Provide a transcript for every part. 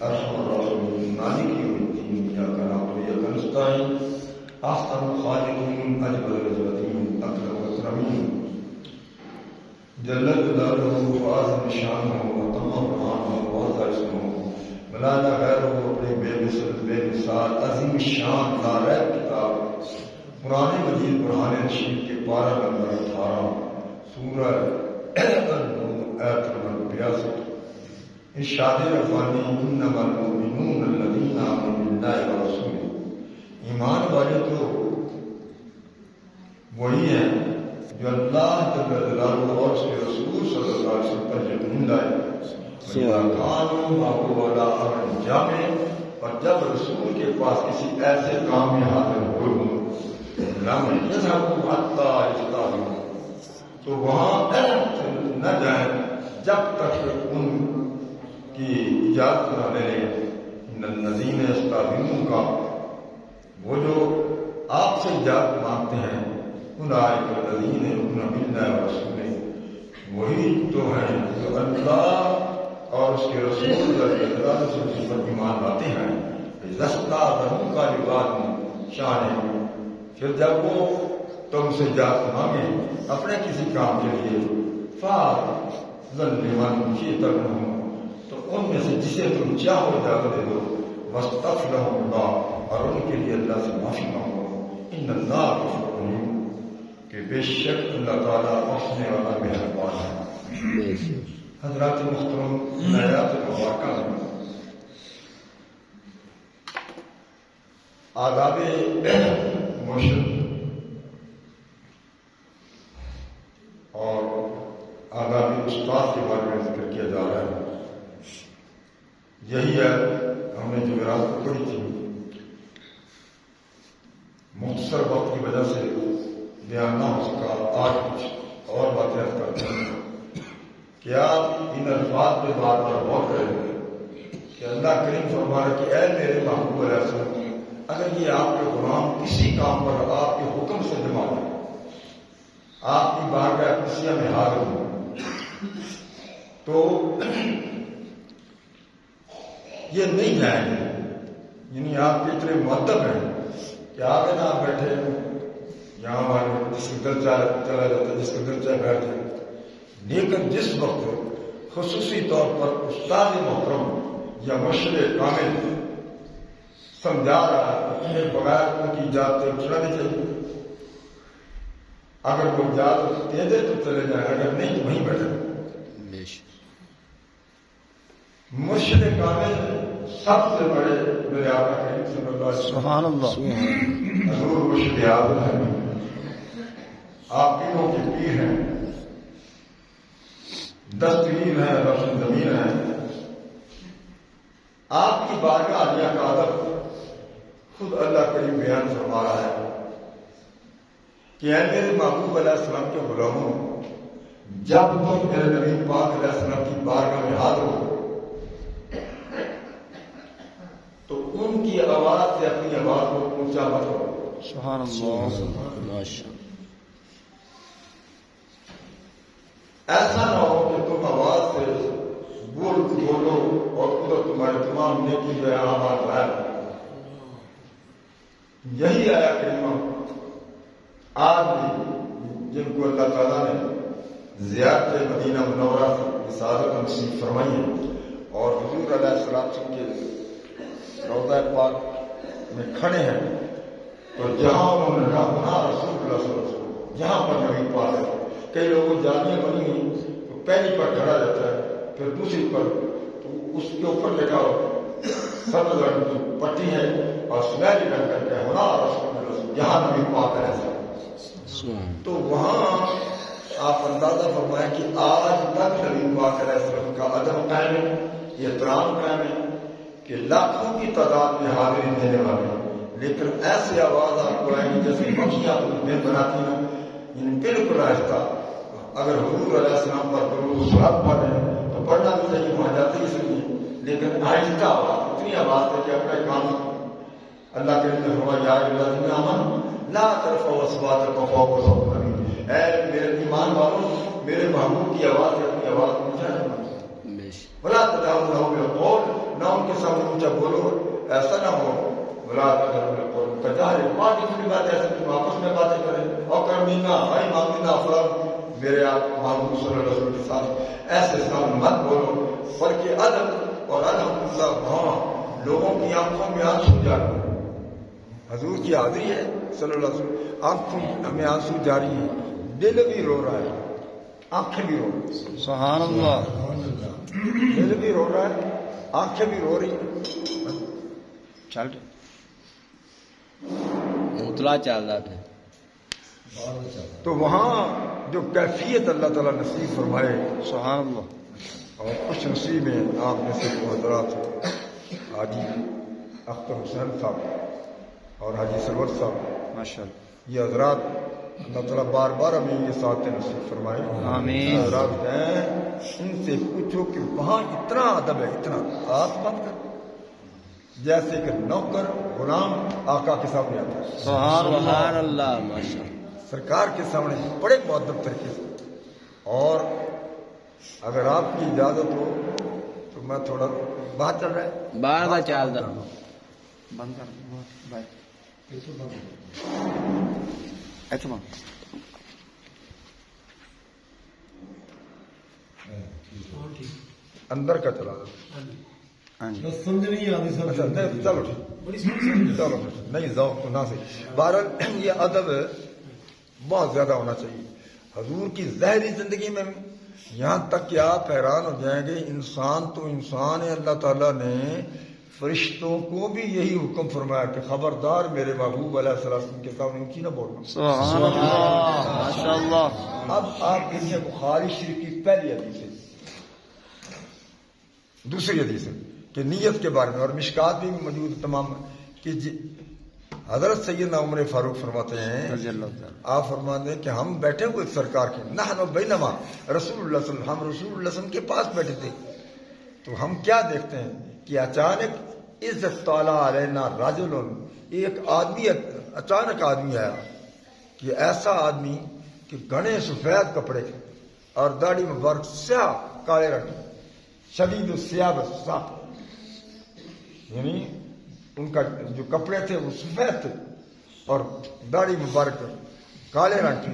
ارحم الراحمین مالک یوم الدین ایاک نعبد و ایاک نستعین احسن الخالقین اجمل الجوادین اکرم الاکرمین جل جلالہ و عظیم شانہ و تمام برہانہ و وسع اسمہ ملانا غیرہ اپنے بے مثل بے مثال عظیم شان ناریب کتاب قرآن مجید برہان رشید کے پارہ نمبر 18 سورہ النور آیت نمبر 82 ارشاد ربانی انما المؤمنون الذین آمنوا باللہ ورسولہ ایمان والے تو وہی ہیں جو اللہ جل جلالہ اور اس کے رسول صلی اللہ علیہ وسلم پر یقین لائے اور جب رسول کے پاس کسی ایسے کام میں حاضر ہوئے ہوں تو وہاں نہ جائیں جب تک ان کی اجازت نہ لیں الذین یستأذنون کا وہ جو آپ سے اجازت مانگتے ہیں اولئک الذین یؤمنون باللہ ورسولہ وہی تو ہیں جو اللہ اور اس کے رسول سے پر ایمان لاتے ہیں رستہ دھرم کا رواج شان ہے پھر جب وہ تم سے اجازت مانگے اپنے کسی کام کے لیے فَلْيَمَنْ شِئْتَ تو ان میں سے جسے تم چاہو اجازت دے دو وَاسْتَغْفِرْ لَهُمُ اللَّهُ اور ان کے لیے اللہ سے معافی مانگو ان اللہ غفور رحیم کہ بے شک اللہ تعالیٰ بخشنے والا مہربان ہے۔ حضرات محترم آیات مبارکہ میں آداب مرشد اور آداب استاد کے بارے میں ذکر کیا جا رہا ہے۔ یہی ہے ہم نے جو وراثت پڑھی تھی، مختصر وقت کی وجہ سے بیان نہ ہو سکا، آج کچھ اور باتیں کرتے ہیں کہ آپ ان الفاظ پہ بار بار غور کریں کہ اللہ کریم فرما رہا کہ اے میرے محبوب علیہ السلام اگر یہ آپ کے غلام کسی کام پر آپ کے حکم سے جمع ہو، آپ کی بارگاہ قدسیہ میں حاضر ہو، تو یہ نہیں جائیں گے، یعنی آپ کے اتنے مؤدب ہیں کہ آگے نہ بیٹھے یہاں ہمارے جس کا دل چلا جاتا ہے، جس کا دل چاہے بیٹھ جائے، لیکن جس وقت خصوصی طور پر استاد محترم یا مرشد کامل سمجھا رہا ہے کہ بغیر ان کی اجازت اٹھنا نہیں چاہیے، اگر وہ اجازت دے دے تو چلے جائیں، اگر نہیں تو وہیں بیٹھے۔ مرشد کامل سب سے بڑے میرے آقا کریم صلی اللہ علیہ وسلم سبحان اللہ حضور مرشد اعظم ہیں، آپ تینوں کے پیر ہیں، دستگیر ہیں، روشن ضمیر ہیں۔ آپ کی بارگاہ عالیہ کا ادب خود اللہ کریم بیان فرما رہا ہے کہ اے میرے محبوب علیہ السلام کے غلاموں، جب تم میرے نبی پاک علیہ السلام کی بارگاہ میں حاضر ہو تو ان کی آواز سے اپنی آواز کو اونچا مت کرو۔ سبحان اللہ۔ ایسا نہ ہو کہ تم آواز سے بولو اور خود تمہارے تمام نیکی جو ہے آواز غائب۔ یہی آیا کریمہ آج بھی جن کو اللہ تعالیٰ نے زیارت مدینہ منورہ کی سعادت نصیب فرمائی ہے اور حضور علیہ السلام کے روضہ پاک میں کھڑے ہیں، تو جہاں انہوں نے کہا وہاں رسول اللہ صلی اللہ علیہ وسلم، جہاں پر نبی پاک ہے، کئی لوگوں جامیاں بنی ہوئی تو پہلی پر کھڑا رہتا ہے، پھر دوسری پر تو اس کے اوپر لکھا سبز رنگ کی پٹی ہے اور سنہری رنگ کر کے وہاں رسول اللہ جہاں نبی پاک ہے۔ تو وہاں آپ اندازہ فرمائیں کہ آج تک نبی پاک علیہ السلام کا ادب قائم ہے، یہ احترام قائم ہے کہ لاکھوں کی تعداد میں حاضری دینے والے، لیکن ایسی آواز آپ کو آئیں گی جیسے مکھیاں دن بناتی ہیں، یعنی بالکل آہستہ۔ اگر حضور علیہ السلام پر درود و سلام پڑھ رہے ہیں تو پڑھنا بھی چاہیے، وہاں جاتے ہی سنیے، لیکن آہستہ آواز، اتنی آواز ہے کہ اپنے کام اللہ کے نے فرمایا یا ایھا الذین آمنوا لا ترفعوا اصواتکم فوق صوت النبی، اے میرے ایمان والوں میرے محبوب کی آواز سے اپنی آواز اونچا نہ کرو، ولا تجهروا له بالقول نہ ان کے سامنے اونچا بولو، ایسا نہ ہو بلا بات ایسے تم آپس میں باتیں کریں اور کرمینا بھائی مانگنا فلاں میرے آپ محمد صلی اللہ علیہ وسلم کے ساتھ ایسے سامنے مت بولو، بلکہ ادب اور الحمدللہ وہاں لوگوں کی آنکھوں میں آنسو جاری ہے، حضور کی حاضری ہے صلی اللہ علیہ وسلم، آنکھوں میں آنسو جاری ہے، دل بھی رو رہا ہے، آنکھیں بھی رو رہی ہیں، سبحان اللہ، دل بھی رو رہا ہے، آنکھیں بھی رو رہی ہیں، چل اتلا چل رہا تھا۔ تو وہاں جو کیفیت اللہ تعالیٰ نصیب فرمائے، سبحان اللہ، اور خوش نصیب میں آپ میں سے وہ حضرات حاجی اختر حسین صاحب اور حاجی سرور صاحب، ماشاء اللہ، یہ حضرات اللہ تعالیٰ بار بار ہمیں یہ ساتھ نصیب فرمائے۔ آمین۔ حضرات ہیں ان سے پوچھو کہ وہاں اتنا ادب ہے، اتنا آپ مت کر جیسے کہ نوکر غلام آقا کے سامنے آتا ہے، سبحان اللہ، ماشاء اللہ، سرکار کے سامنے بڑے مؤدب طریقے سے۔ اور اگر آپ کی اجازت ہو تو میں تھوڑا بات چل رہا ہے باہر کا چل رہا بند کر بھائی اندر کا چلا سمجھ نہیں آتی سر، چلو چلو نہیں ذوق تو نہ سے بہرحال یہ ادب بہت زیادہ ہونا چاہیے حضور کی ظاہری زندگی میں، یہاں تک کہ آپ حیران ہو جائیں گے، انسان تو انسان ہے، اللہ تعالیٰ نے فرشتوں کو بھی یہی حکم فرمایا کہ خبردار میرے محبوب علیہ السلام کے سامنے اونچی نہ بولنا۔ سبحان اللہ، ماشاء اللہ۔ اب آپ دیکھیے بخاری شریف کی پہلی حدیث ہے، دوسری حدیث ہے کہ نیت کے بارے میں، اور مشکات بھی موجود تمام کہ حضرت سیدنا عمر فاروق فرماتے ہیں، رضی اللہ تعالیٰ، آپ فرماتے ہیں کہ ہم بیٹھے ہوئے سرکار کے نحن بینما رسول اللہ صلی اللہ علیہ وسلم، ہم رسول اللہ صلی اللہ علیہ وسلم کے پاس بیٹھے تھے، تو ہم کیا دیکھتے ہیں کہ اچانک عزت تعالیٰ علینا رجل، ایک آدمی اچانک آدمی آیا، کہ ایسا آدمی کہ گھنے سفید کپڑے اور داڑھی مبارک سیاہ کالے رنگ، شدید السیاب صاف، یعنی ان کا جو کپڑے تھے وہ سفید تھے اور داڑھی مبارک کالے رنگ کی،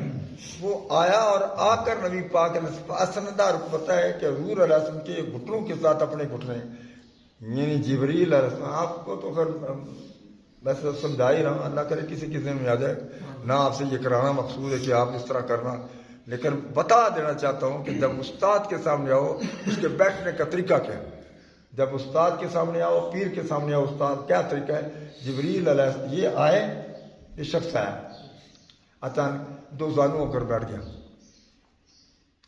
وہ آیا اور آ کر نبی پاک نے اسندار پتہ ہے کہ حضور علیہ السلام کے گھٹنوں کے ساتھ اپنے گھٹنے، یعنی جبریل علیہ السلام، آپ کو تو پھر ویسے سمجھا ہی رہا ہوں، اللہ کرے کسی کے ذہن میں آ جائے، نہ آپ سے یہ کرانا مقصود ہے کہ آپ اس طرح کرنا، لیکن بتا دینا چاہتا ہوں کہ جب استاد کے سامنے آؤ اس کے بیٹھنے کا طریقہ کیا ہے، جب استاد کے سامنے آؤ، پیر کے سامنے آؤ، استاد کیا طریقہ ہے، جبریل علیہ السلام یہ آئے، یہ شخص آیا اچانک دو زانو ہو کر بیٹھ گیا،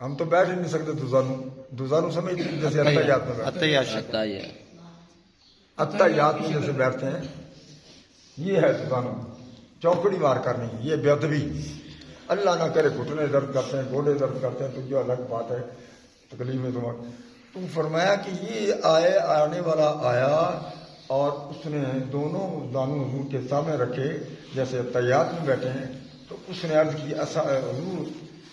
ہم تو بیٹھ ہی نہیں سکتے، دو زانو سمجھ جیسے اتحیات میں بیٹھتے ہیں، اتحیات میں جیسے بیٹھتے ہیں، یہ ہے دو زانو، چوکڑی مار کرنی، یہ بے ادبی، اللہ نہ کرے گھٹنے درد کرتے ہیں، گوڑے درد کرتے ہیں تو جو الگ بات ہے، تکلیف میں تو فرمایا کہ یہ آنے والا آیا اور اس نے دونوں زانو حضور کے سامنے رکھے جیسے تیات میں بیٹھے ہیں، تو اس نے عرض کی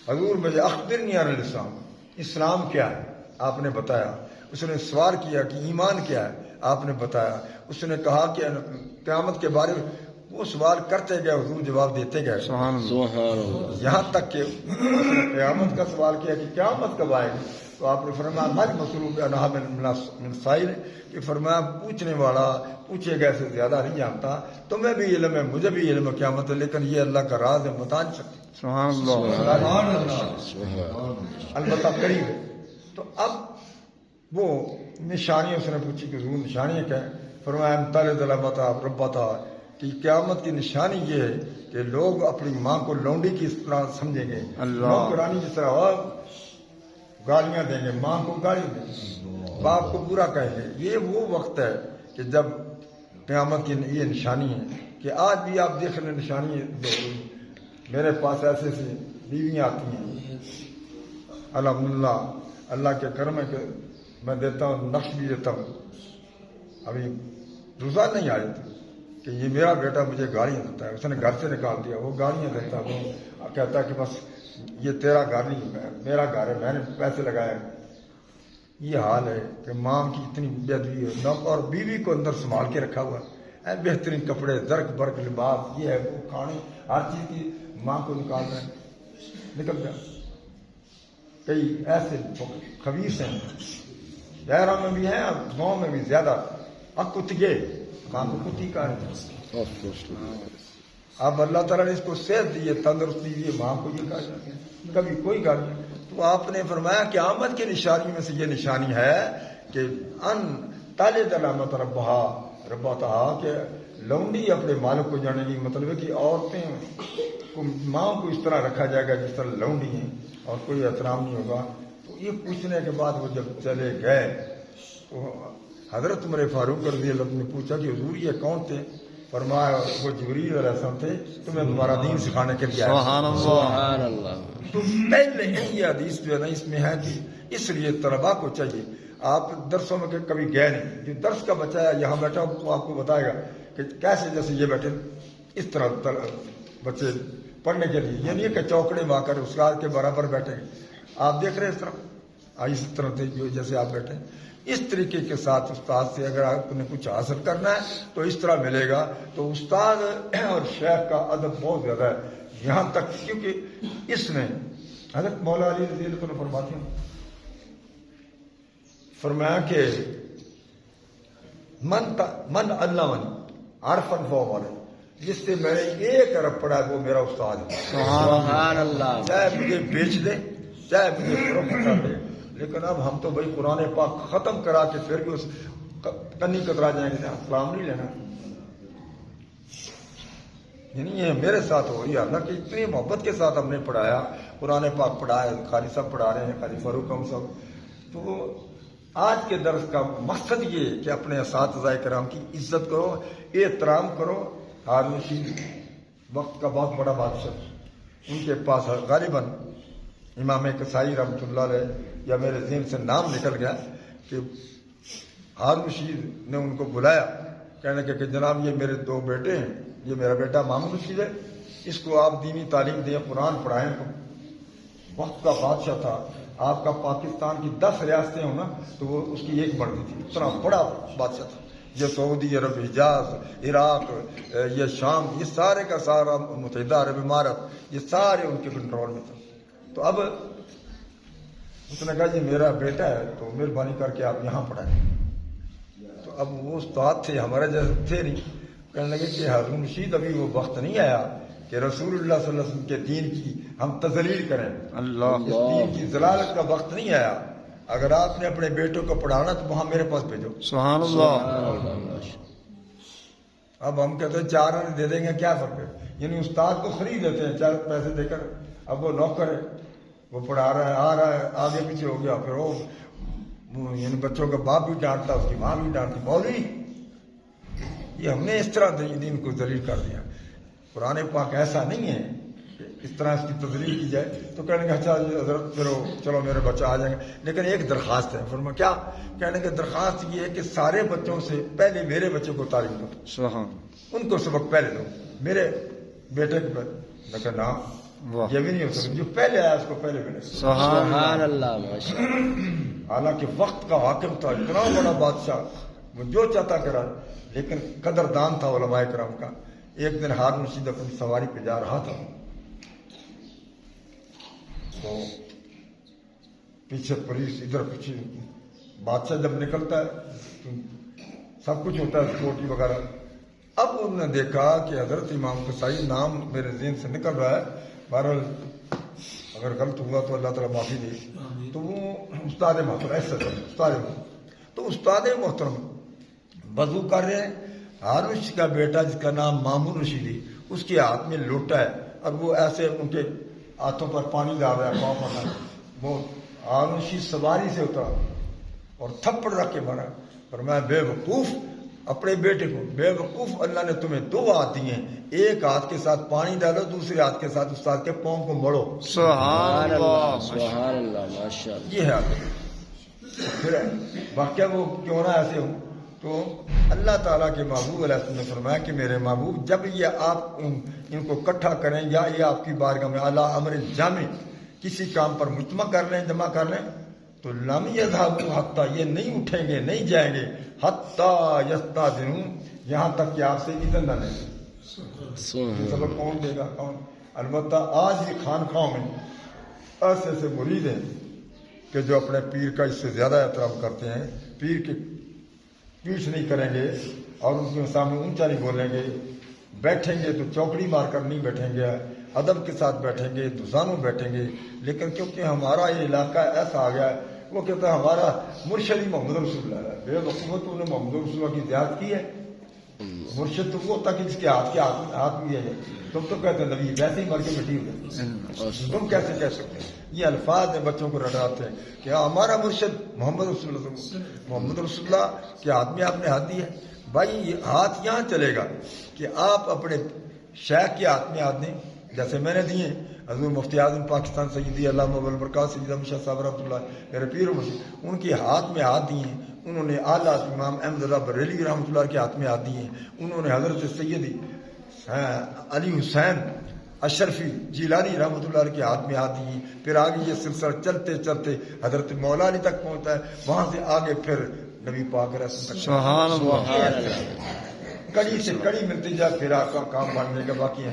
حضور مجھے اخبرنی عن الاسلام، اسلام کیا ہے آپ نے بتایا، اس نے سوال کیا کہ ایمان کیا ہے آپ نے بتایا، اس نے کہا کہ قیامت کے بارے میں، وہ سوال کرتے گئے حضور جواب دیتے گئے، سبحان اللہ، یہاں تک کہ قیامت کا سوال کیا کہ قیامت کب آئے گی، تو آپ نے فرمایا ہر مسلوب انہا من سائل، کہ فرمایا پوچھنے والا پوچھے گئے سے زیادہ نہیں جانتا، تمہیں بھی علم ہے مجھے بھی علم ہے قیامت ہے، لیکن یہ اللہ کا راز ہے بتا نہیں سکتے، سبحان اللہ، البتہ قریب ہے۔ تو اب وہ نشانی اس نے پوچھی کہ حضور نشانی کیا ہے، فرمایا تالد علامتا ربتا، کہ قیامت کی نشانی یہ ہے کہ لوگ اپنی ماں کو لونڈی کی اس طرح سمجھیں گے، نوکرانی جس طرح گالیاں دیں گے، ماں کو گالی دیں گے، باپ کو برا کہیں گے، یہ وہ وقت ہے کہ جب قیامت کی یہ نشانی ہے کہ آج بھی آپ دیکھ رہے نشانی ہے، میرے پاس ایسے ایسے بیویاں آتی ہیں، الحمدللہ اللہ کے کرم ہے کہ میں دیتا ہوں، نقش بھی دیتا ہوں، ابھی روزہ نہیں آئے تھے کہ یہ میرا بیٹا مجھے گالیاں دیتا ہے، اس نے گھر سے نکال دیا، وہ گالیاں دیتا ہے، وہ کہتا ہے کہ بس یہ تیرا گھر نہیں میرا گھر ہے، میں نے پیسے لگائے، یہ حال ہے کہ ماں کی اتنی بے ادبی ہے اور بیوی کو اندر سنبھال کے رکھا ہوا ہے، بہترین کپڑے، درک برک لباس، یہ ہے وہ کھانے، ہر چیز کی ماں کو نکال رہے ہیں، نکل جا۔ کئی ایسے خبیث ہیں، شہروں میں بھی ہیں اور گاؤں میں بھی زیادہ، اب کتگے ماں کو کتی کا ہے۔ اب اللہ تعالیٰ نے اس کو صحت دی ہے، تندرستی دی ہے، ماں کو یہ کہا جاتا ہے کبھی کوئی گل نہیں۔ تو آپ نے فرمایا کہ قیامت کی نشانی میں سے یہ نشانی ہے کہ ان تالد علامت ربا تہا کہ لونڈی اپنے مالک کو جانے گی، مطلب ہے کہ عورتیں ماں کو اس طرح رکھا جائے گا جس طرح لونڈی ہیں اور کوئی احترام نہیں ہوگا۔ تو یہ پوچھنے کے بعد وہ جب چلے گئے تو حضرت عمر فاروق رضی اللہ عنہ نے پوچھا کہ حضور یہ کون تھے؟ فرمایا وہ جبریل علیہ السلام تھے، تمہیں تمہارا دین سکھانے کے لیے آئے۔ سبحان اللہ۔ تو پہلے یہ حدیث جو ہے نا اس میں ہے کہ اس لیے طلباء کو چاہیے، آپ درسوں میں کبھی گئے نہیں، جو درس کا بچہ ہے یہاں بیٹھا وہ آپ کو بتائے گا کہ کیسے، جیسے یہ بیٹھے اس طرح بچے پڑھنے کے لیے، یہ نہیں کہ چوکڑے میں آ کر استاد کے برابر بیٹھے گے، آپ دیکھ رہے اس طرح سے جو جیسے آپ بیٹھے اس طریقے کے ساتھ استاد سے اگر آپ نے کچھ حاصل کرنا ہے تو اس طرح ملے گا۔ تو استاد اور شیخ کا ادب بہت زیادہ ہے یہاں تک، کیونکہ اس میں حضرت مولا علی رضی اللہ عنہ فرماتے ہیں، فرمایا کہ من علمنی عرفا فهو مولانا، جس سے میں نے 1 ارب پڑھا ہے وہ میرا استاد ہے۔ سبحان اللہ۔ چاہے مجھے بیچ دے، چاہے مجھے فروخت کر دے، لیکن اب ہم تو بھائی قرآن پاک ختم کرا کے پھر بھی اس کنی کترا جائیں گے، سلام نہیں لینا۔ یعنی یہ میرے ساتھ ہو رہی ہے، اللہ کی اتنی محبت کے ساتھ ہم نے پڑھایا، قرآن پاک پڑھایا، قاری صاحب پڑھا رہے ہیں، قاری فاروق ہم سب۔ تو آج کے درس کا مقصد یہ کہ اپنے اساتذہ کرام کی عزت کرو، احترام کرو۔ ہارون رشید وقت کا بہت بڑا بادشاہ، ان کے پاس غالباً امام کسائی رحمۃ اللہ علیہ یا میرے ذہن سے نام نکل گیا کہ ہارون رشید نے ان کو بلایا، کہنے لگے کہ جناب یہ میرے 2 بیٹے ہیں، یہ میرا بیٹا مامون رشید ہے، اس کو آپ دینی تعلیم دیں، قرآن پڑھائیں۔ وقت کا بادشاہ تھا، آپ کا پاکستان کی 10 ریاستیں ہوں نا تو وہ اس کی 1 بڑھتی تھی، اتنا بڑا بادشاہ تھا۔ یہ سعودی عرب، حجاز، عراق، یہ شام، یہ سارے کا سارا متحدہ عرب امارات، یہ سارے ان کے کنٹرول میں تھا۔ تو اب اس نے کہا یہ میرا بیٹا ہے تو مہربانی کر کے آپ یہاں پڑھائیں۔ تو اب وہ استاد تھے، ہمارے جیسے تھے نہیں، کہنے لگے کہ ہارون رشید ابھی وہ وقت نہیں آیا کہ رسول اللہ صلی اللہ علیہ وسلم کے دین کی ہم تذلیل کریں، اس دین کی ضلالت کا وقت نہیں آیا۔ اگر آپ نے اپنے بیٹوں کو پڑھانا تو وہاں میرے پاس بھیجو۔ سبحان اللہ۔ اب ہم کہتے ہیں 4 آنے دے دیں گے، کیا فرق ہے؟ یعنی استاد کو خرید دیتے ہیں 4 پیسے دے کر، اب وہ نوکر ہے، وہ پڑھا رہا ہے، آ رہا ہے، آگے پیچھے ہو گیا، پھر وہ یعنی بچوں کا باپ بھی ڈانٹتا، اس کی ماں بھی ڈانٹتی، مولوی یہ ہم نے اس طرح دین کو ذلیل کر دیا۔ قرآن پاک ایسا نہیں ہے کہ اس طرح اس کی تذلیل کی جائے۔ تو کہنے کہ اچھا حضرت پھر چلو میرے بچہ آ جائیں گے، لیکن ایک درخواست ہے۔ فرمایا کیا؟ کہنے کہ درخواست یہ ہے کہ سارے بچوں سے پہلے میرے بچے کو تعلیم دو، سبحان ان کو سبق پہلے دو، میرے بیٹے کو پہلے۔ میں کہا نا یہ بھی نہیں ہو سکتا، جو پہلے آیا اس کو پہلے ملے۔ سبحان اللہ، ماشاءاللہ۔ حالانکہ وقت کا حاکم تھا، اتنا بڑا بادشاہ، وہ جو چاہتا کرا، لیکن قدردان تھا علماء کرام کا۔ ایک دن ہارون رشید اپنی سواری پہ جا رہا تھا تو پیچھے پولیس، ادھر پیچھے بادشاہ جب نکلتا ہے تو سب کچھ ہوتا ہے، سکیورٹی وغیرہ۔ اب انہوں نے دیکھا کہ حضرت امام قصائی نام میرے ذہن سے نکل رہا ہے، بہرحال اگر غلط ہوا تو اللہ تعالیٰ معافی دے۔ تو وہ استاد محترم، ایسا استاد محترم، تو استاد محترم وضو کر رہے ہیں، ہارون رشید کا بیٹا جس کا نام مامون رشید ہے، اس کے ہاتھ میں لوٹا ہے اور وہ ایسے ان کے ہاتھوں پر پانی ڈال رہا ہے، پاؤں پر۔ وہ ہارون رشید سواری سے اترا اور تھپڑ رکھ کے مارا، فرمایا بے وقوف، اپنے بیٹے کو بے وقوف، اللہ نے تمہیں 2 ہاتھ دیے ہیں، ایک ہاتھ کے ساتھ پانی ڈالو، دوسرے ہاتھ کے ساتھ استاد کے پاؤں کو مڑو۔ سبحان اللہ، سبحان اللہ، ماشاءاللہ۔ یہ ہے پھر واقعہ وہ کیوں نہ ایسے ہوں۔ تو اللہ تعالیٰ کے محبوب علیہ السلام نے فرمایا کہ میرے محبوب جب یہ آپ ان کو اکٹھا کریں یا یہ آپ کی بارگاہ میں اعلیٰ امر جامع کسی کام پر مجتمع کر لیں، جمع کر لیں، تو لم یذهبوا حتی، یہ نہیں اٹھیں گے، نہیں جائیں گے، حتی یستاذنوا، یہاں تک کہ آپ سے اذن نہ لیں۔ یہ سبق کون دے گا؟ کون؟ البتہ آج بھی خانقاہوں میں ایسے ایسے مرید ہیں کہ جو اپنے پیر کا اس سے زیادہ احترام کرتے ہیں، پیر کی پیچھ نہیں کریں گے اور ان کے سامنے اونچا نہیں بولیں گے، بیٹھیں گے تو چوکڑی مار کر نہیں بیٹھیں گے، ادب کے ساتھ بیٹھیں گے، دوزانوں بیٹھیں گے، لیکن کیونکہ ہمارا یہ علاقہ ایسا آ گیا ہے، وہ کہتا ہے ہمارا مرشد ہی محمد رسول اللہ ہے۔ بے وقوف تو نے محمد رسول اللہ کی زیادت کی ہے، مرشد تو وہ تک جس کے ہاتھ بھی ہے، تم تو کہتے ہیں نبی ویسے ہی مر کے مٹی ہو گئے، تم کیسے کہہ سکتے ہیں؟ یہ الفاظ ہیں بچوں کو رٹاتے ہیں کہ ہمارا مرشد محمد رسول اللہ، محمد رسول اللہ کے ہاتھ میں آپ نے ہاتھ دی ہے۔ بھائی یہ ہاتھ یہاں چلے گا کہ آپ اپنے شیخ کے ہاتھ میں ہاتھ دیں، جیسے میں نے دیے حضور مفتی اعظم پاکستان سیدی علامہ ابوالبرکات سید احمد شاہ صاحب رحمۃ اللہ میرے پیر و مرشد، ان کے ہاتھ میں ہاتھ دیے، انہوں نے اعلیٰ امام احمد اللہ بریلوی رحمۃ اللہ کے ہاتھ میں ہاتھ دیے، انہوں نے حضرت سیدی علی حسین اشرفی جیلانی رحمۃ اللہ کے ہاتھ میں ہاتھ دیے، پھر آگے یہ سلسلہ چلتے چلتے حضرت مولا علی تک پہنچتا ہے، وہاں سے آگے پھر نبی پاک رسول تک، سبحان اللہ، کڑی سے کڑی ملتی جائے، پھر آپ کا کام بننے کا باقی ہے۔